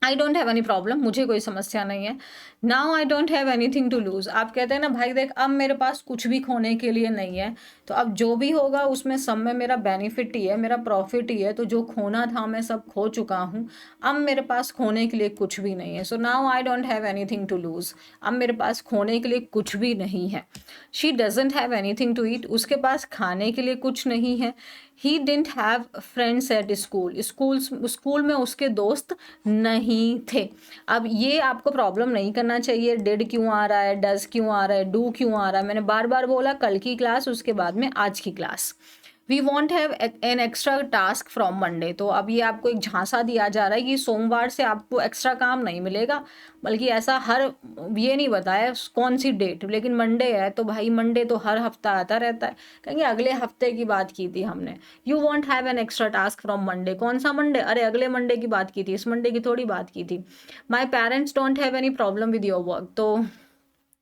I don't have any problem, मुझे कोई समस्या नहीं है। Now I don't have anything to lose. आप कहते हैं ना भाई देख अब मेरे पास कुछ भी खोने के लिए नहीं है, तो अब जो भी होगा उसमें सब में मेरा बेनिफिट ही है, मेरा प्रॉफिट ही है। तो जो खोना था मैं सब खो चुका हूँ, अब मेरे पास खोने के लिए कुछ भी नहीं है। So now I don't have anything to lose. अब मेरे पास खोने के लिए कुछ भी नहीं है। She doesn't have anything to eat. उसके पास खाने के लिए कुछ नहीं है। He didn't have friends at school में उसके दोस्त नहीं थे। अब ये आपको प्रॉब्लम नहीं करना चाहिए, डिड क्यों आ रहा है, डज क्यों आ रहा है, डू क्यों आ रहा है। मैंने बार बार बोला कल की क्लास, उसके बाद में आज की class. We won't have an extra task from Monday. तो अब ये आपको एक झांसा दिया जा रहा है कि सोमवार से आपको एक्स्ट्रा काम नहीं मिलेगा, बल्कि ऐसा हर ये नहीं बताया कौन सी डेट, लेकिन मंडे है तो भाई मंडे तो हर हफ्ता आता रहता है। कहेंगे अगले हफ्ते की बात की थी हमने। You won't have an extra task from Monday. कौन सा मंडे, अरे अगले मंडे की बात की थी, इस मंडे की थोड़ी बात की थी। माई parents don't have any problem with your work. तो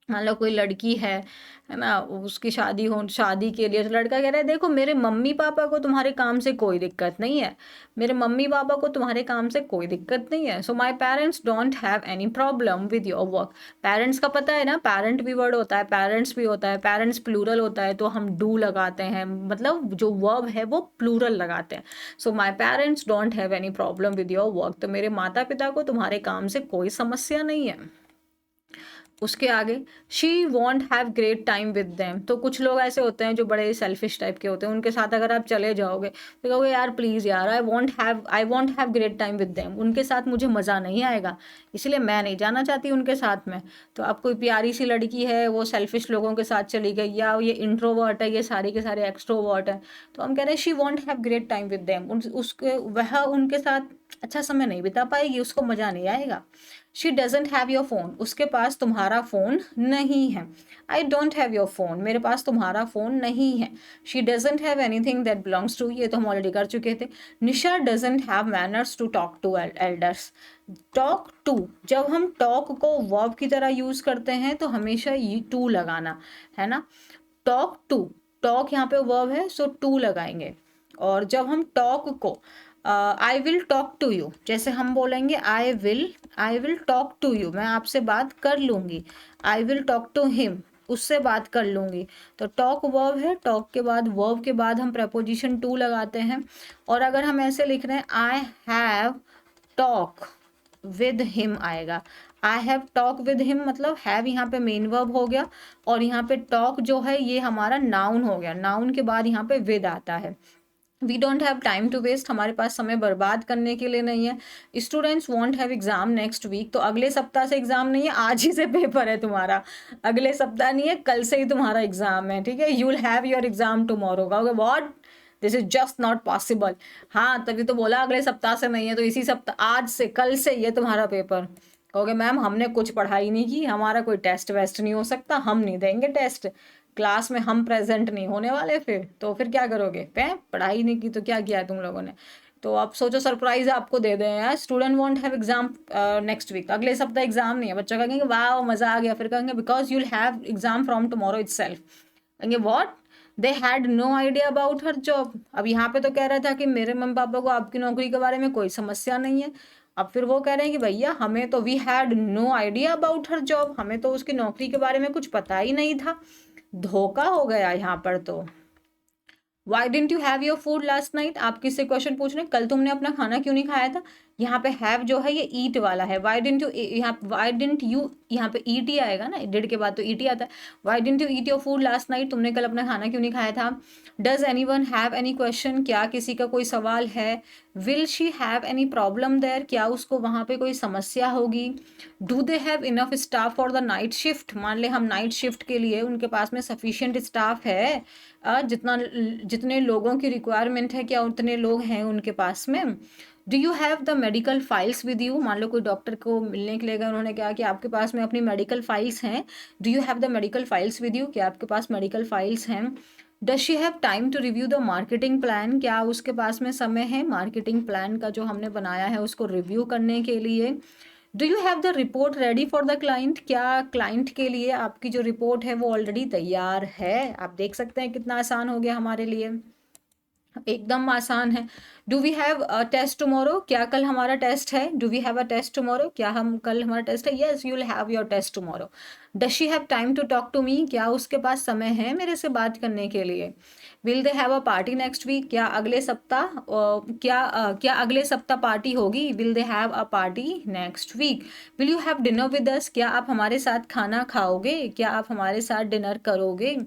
मान लो कोई लड़की है ना, उसकी शादी के लिए तो लड़का कह रहा है देखो मेरे मम्मी पापा को तुम्हारे काम से कोई दिक्कत नहीं है, मेरे मम्मी पापा को तुम्हारे काम से कोई दिक्कत नहीं है। So my parents don't have any problem with your work. Parents का पता है ना, पेरेंट भी वर्ड होता है, पेरेंट्स भी होता है, पेरेंट्स प्लूरल होता है तो हम डू लगाते हैं, मतलब जो वर्ब है वो प्लूरल लगाते हैं। So my parents don't have any problem with your work. तो मेरे माता पिता को तुम्हारे काम से कोई समस्या नहीं है। उसके आगे she won't have great time with them. तो कुछ लोग ऐसे होते हैं जो बड़े सेल्फिश टाइप के होते हैं, उनके साथ अगर आप चले जाओगे तो कहोगे यार प्लीज़ यार आई won't have great time with them, उनके साथ मुझे मज़ा नहीं आएगा, इसलिए मैं नहीं जाना चाहती उनके साथ में। तो अब कोई प्यारी सी लड़की है वो सेल्फिश लोगों के साथ चली गई, या ये इंट्रोवर्ट है, ये सारे के सारे एक्सट्रोवर्ट है, तो हम कह रहे हैं she won't have great time with them. वह उनके साथ अच्छा समय नहीं बिता पाएगी, उसको मज़ा नहीं आएगा। She doesn't have your phone. उसके पास तुम्हारा फ़ोन नहीं है। I don't have your phone. मेरे पास तुम्हारा फ़ोन नहीं है। She doesn't have anything that belongs to. ये तो हम ऑलरेडी कर चुके थे। Nisha doesn't have manners to talk to elders. Talk to, जब हम टॉक को वर्ब की तरह यूज़ करते हैं तो हमेशा ये टू लगाना है ना। टॉक टू, टॉक यहाँ पे वर्ब है सो टू लगाएंगे। और जब हम टॉक को I will talk to you, जैसे हम बोलेंगे I will talk to you, मैं आपसे बात कर लूँगी। I will talk to him, उससे बात कर लूँगी। तो टॉक वर्ब है, टॉक के बाद वर्ब के बाद हम प्रपोजिशन टू लगाते हैं। और अगर हम ऐसे लिख रहे हैं I have talk with him आएगा। I have talk with him मतलब हैव यहाँ पे मेन वर्ब हो गया, और यहाँ पे टॉक जो है ये हमारा नाउन हो गया। नाउन के बाद यहाँ पे विद आता है। We don't have time to waste, हमारे पास समय बर्बाद करने के लिए नहीं है। Students won't have exam next week, तो अगले सप्ताह से एग्जाम नहीं है, आज ही से पेपर है तुम्हारा। अगले सप्ताह नहीं है, कल से ही तुम्हारा एग्जाम है, ठीक है। You will have your exam tomorrow. कहोगे what, this is just not possible. हाँ तभी तो बोला अगले सप्ताह से नहीं है, तो इसी सप्ताह आज से कल से ये तुम्हारा पेपर। कहोगे मैम हमने कुछ पढ़ाई नहीं की, हमारा कोई टेस्ट वेस्ट नहीं हो सकता, हम नहीं देंगे टेस्ट, क्लास में हम प्रेजेंट नहीं होने वाले। फिर क्या करोगे, पढ़ाई नहीं की तो क्या किया है तुम लोगों ने। तो आप सोचो सरप्राइज आपको दे दें यार, student won't have exam next week, अगले सप्ताह एग्जाम नहीं है। बच्चों कहेंगे वाह मजा आ गया, फिर कहेंगे because you will have exam from tomorrow itself. कहेंगे what, they had no idea about her job. अब यहाँ पे तो कह रहा था कि मेरे मम्मी पापा को आपकी नौकरी के बारे में कोई समस्या नहीं है, अब फिर वो कह रहे हैं कि भैया हमें तो we had no idea about her job, हमें तो उसकी नौकरी के बारे में कुछ पता ही नहीं था। धोखा हो गया यहाँ पर तो। Why didn't you have your food last night, आप किससे क्वेश्चन पूछ रहे हैं, कल तुमने अपना खाना क्यों नहीं खाया था। यहाँ पे हैव जो है ये ईट वाला है। वाई डेंट यू, यहाँ वाई डेंट यू, यहाँ पे ईट ही आएगा ना, डिड के बाद तो ईट ही आता है। Why didn't you eat your food last night, तुमने कल अपना खाना क्यों नहीं खाया था। Does anyone have any question, क्या किसी का कोई सवाल है। Will she have any problem there, क्या उसको वहाँ पे कोई समस्या होगी। Do they have enough staff for the night shift, मान ले हम नाइट शिफ्ट के लिए उनके पास में सफिशिएंट स्टाफ है, जितने लोगों की रिक्वायरमेंट है क्या उतने लोग हैं उनके पास में। Do you have the medical files with you, मान लो कोई डॉक्टर को मिलने के लिए गए, उन्होंने कहा कि आपके पास में अपनी मेडिकल फाइल्स हैं। Do you have the medical files with you, क्या आपके पास मेडिकल फाइल्स हैं। Does she have time to review the marketing plan, क्या उसके पास में समय है मार्केटिंग प्लान का जो हमने बनाया है उसको रिव्यू करने के लिए। Do you have the report ready for the client, क्या क्लाइंट के लिए आपकी जो रिपोर्ट है वो ऑलरेडी तैयार है। आप देख सकते हैं कितना आसान हो गया हमारे लिए, एकदम आसान है। Do we have a test tomorrow, क्या कल हमारा टेस्ट है। Do we have a test tomorrow, क्या हम कल हमारा टेस्ट है। Yes you will have your test tomorrow. Does she have time to talk to me, क्या उसके पास समय है मेरे से बात करने के लिए। Will they have a party next week, क्या अगले सप्ताह क्या अगले सप्ताह पार्टी होगी। Will they have a party next week. Will you have dinner with us, क्या आप हमारे साथ खाना खाओगे, क्या आप हमारे साथ डिनर करोगे।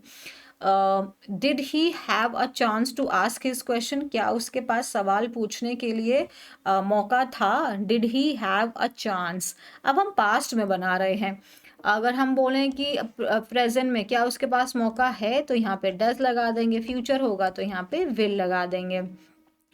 Did he have a chance to ask his question, क्या उसके पास सवाल पूछने के लिए मौका था। Did he have a chance, अब हम पास्ट में बना रहे हैं। अगर हम बोलें कि प्रेजेंट में क्या उसके पास मौका है, तो यहाँ पे डज लगा देंगे। फ्यूचर होगा तो यहाँ पे विल लगा देंगे।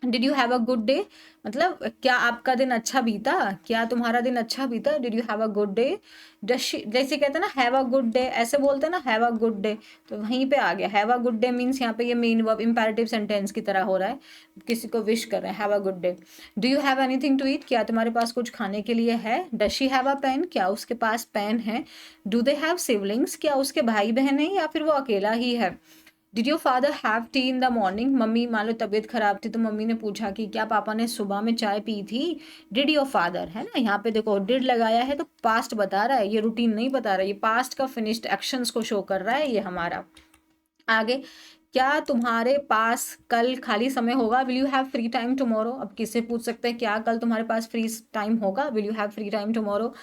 Did you have a good day, मतलब क्या आपका दिन अच्छा बीता, क्या तुम्हारा दिन अच्छा बीता। Did you have a good day. जैसे कहते हैं ना हैव अ गुड डे, ऐसे बोलते हैं ना हैव अ गुड डे, तो वहीं पे आ गया have a good day means यहाँ पे ये मेन वर्ब इंपैरेटिव सेंटेंस की तरह हो रहा है, किसी को विश कर रहे हैं have a good day. Do you have anything to eat, क्या तुम्हारे पास कुछ खाने के लिए है। Does she have a pen, क्या उसके पास पेन है। डू दे हैव सिबलिंग्स, क्या उसके भाई बहन है या फिर वो अकेला ही है। Did your father have T in the morning, mummy मान लो तबीयत खराब थी तो मम्मी ने पूछा कि क्या पापा ने सुबह में चाय पी थी। डिड योर फादर, है ना, यहाँ पे देखो डिड लगाया है तो पास्ट बता रहा है, ये रूटीन नहीं बता रहा है, ये पास्ट का फिनिश्ड एक्शंस को शो कर रहा है ये हमारा। आगे, क्या तुम्हारे पास कल खाली समय होगा। Will you have free time tomorrow, अब किससे पूछ सकते हैं क्या कल तुम्हारे पास फ्री टाइम होगा। Will you have free time tomorrow.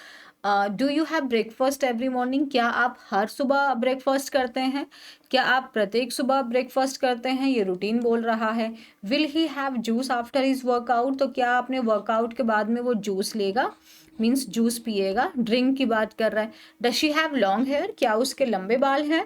Do you have breakfast every morning, क्या आप हर सुबह ब्रेकफास्ट करते हैं, क्या आप प्रत्येक सुबह ब्रेकफास्ट करते हैं, ये रूटीन बोल रहा है। Will he have juice after his workout, तो क्या अपने वर्कआउट के बाद में वो जूस लेगा, मीन्स जूस पिएगा, ड्रिंक की बात कर रहा है। Does she have long hair, क्या उसके लंबे बाल हैं।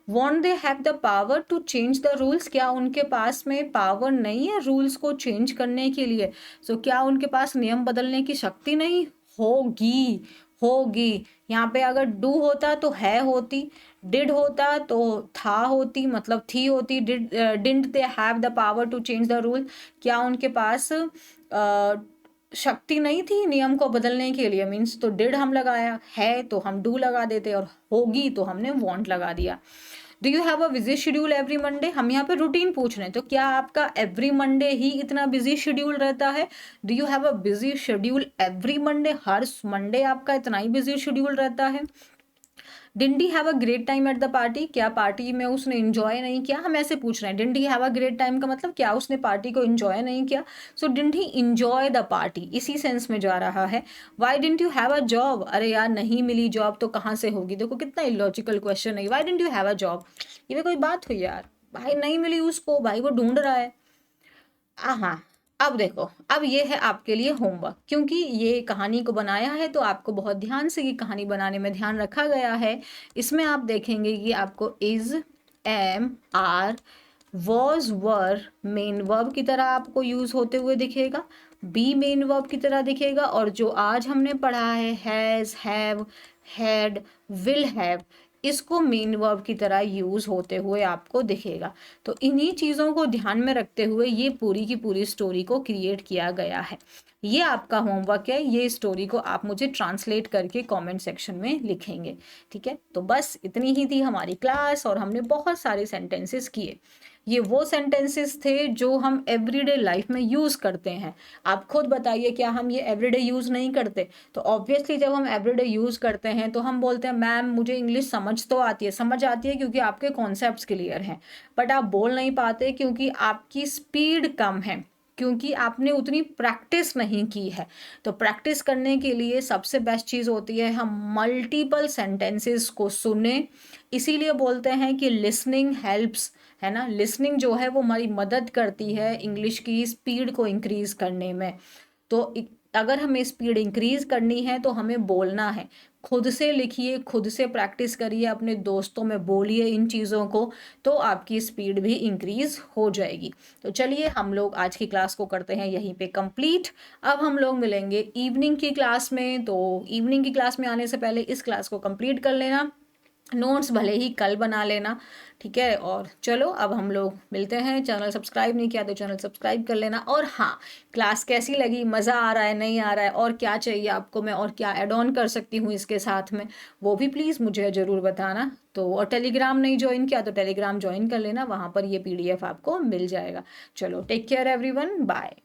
Won't they have the power to change the rules, क्या उनके पास में पावर नहीं है रूल्स को चेंज करने के लिए। सो क्या उनके पास नियम बदलने की शक्ति नहीं होगी, होगी। यहाँ पे अगर डू होता तो है होती, डिड होता तो था होती, मतलब थी होती। Didn't they have the power to change the rule, क्या उनके पास शक्ति नहीं थी नियम को बदलने के लिए, मीन्स तो डिड हम लगाया, है तो हम डू लगा देते, और होगी तो हमने वॉन्ट लगा दिया। Do you have a busy schedule every Monday, हम यहाँ पे रूटीन पूछ रहे हैं, तो क्या आपका एवरी मंडे ही इतना बिजी शेड्यूल रहता है। Do you have a busy schedule every Monday, her Monday आपका इतना ही बिजी शेड्यूल रहता है। Didn't he have a great time at the party, क्या पार्टी में उसने इंजॉय नहीं किया, हम ऐसे पूछ रहे हैं। Didn't he have a great time का मतलब क्या उसने पार्टी को इंजॉय नहीं किया, so didn't he enjoy the party, इसी सेंस में जा रहा है। Why didn't you have a job, अरे यार नहीं मिली जॉब तो कहाँ से होगी, देखो कितना इलॉजिकल क्वेश्चन है। Why didn't you have a job, ये भी कोई बात हुई यार, भाई नहीं मिली उसको, भाई वो ढूंढ रहा है। हाँ, अब देखो, अब ये है आपके लिए होमवर्क, क्योंकि ये कहानी को बनाया है तो आपको बहुत ध्यान से ये कहानी बनाने में ध्यान रखा गया है। इसमें आप देखेंगे कि आपको is, am, are, was, were main verb की तरह आपको यूज होते हुए दिखेगा, बी मेन वर्ब की तरह दिखेगा, और जो आज हमने पढ़ा है has, have, had, will have, इसको मेन वर्ब की तरह यूज होते हुए आपको दिखेगा। तो इन्हीं चीज़ों को ध्यान में रखते हुए ये पूरी की पूरी स्टोरी को क्रिएट किया गया है। ये आपका होमवर्क है, ये स्टोरी को आप मुझे ट्रांसलेट करके कमेंट सेक्शन में लिखेंगे। ठीक है, तो बस इतनी ही थी हमारी क्लास, और हमने बहुत सारे सेंटेंसेस किए। ये वो सेंटेंसेस थे जो हम एवरीडे लाइफ में यूज़ करते हैं। आप खुद बताइए, क्या हम ये एवरीडे यूज़ नहीं करते? तो ऑब्वियसली जब हम एवरीडे यूज़ करते हैं तो हम बोलते हैं मैम मुझे इंग्लिश समझ तो आती है, समझ आती है क्योंकि आपके कॉन्सेप्ट्स क्लियर हैं, बट आप बोल नहीं पाते क्योंकि आपकी स्पीड कम है, क्योंकि आपने उतनी प्रैक्टिस नहीं की है। तो प्रैक्टिस करने के लिए सबसे बेस्ट चीज़ होती है हम मल्टीपल सेंटेंसेस को सुने। इसीलिए बोलते हैं कि लिसनिंग हेल्प्स, है ना, लिसनिंग जो है वो हमारी मदद करती है इंग्लिश की स्पीड को इंक्रीज करने में। तो अगर हमें स्पीड इंक्रीज करनी है तो हमें बोलना है, खुद से लिखिए, खुद से प्रैक्टिस करिए, अपने दोस्तों में बोलिए इन चीज़ों को, तो आपकी स्पीड भी इंक्रीज हो जाएगी। तो चलिए हम लोग आज की क्लास को करते हैं यहीं पे कंप्लीट। अब हम लोग मिलेंगे इवनिंग की क्लास में, तो इवनिंग की क्लास में आने से पहले इस क्लास को कंप्लीट कर लेना, नोट्स भले ही कल बना लेना। ठीक है, और चलो अब हम लोग मिलते हैं। चैनल सब्सक्राइब नहीं किया तो चैनल सब्सक्राइब कर लेना। और हाँ, क्लास कैसी लगी, मज़ा आ रहा है नहीं आ रहा है, और क्या चाहिए आपको मैं और क्या ऐड ऑन कर सकती हूँ इसके साथ में, वो भी प्लीज़ मुझे ज़रूर बताना। तो और टेलीग्राम नहीं ज्वाइन किया तो टेलीग्राम ज्वाइन कर लेना, वहाँ पर ये PDF आपको मिल जाएगा। चलो टेक केयर एवरीवन, बाय।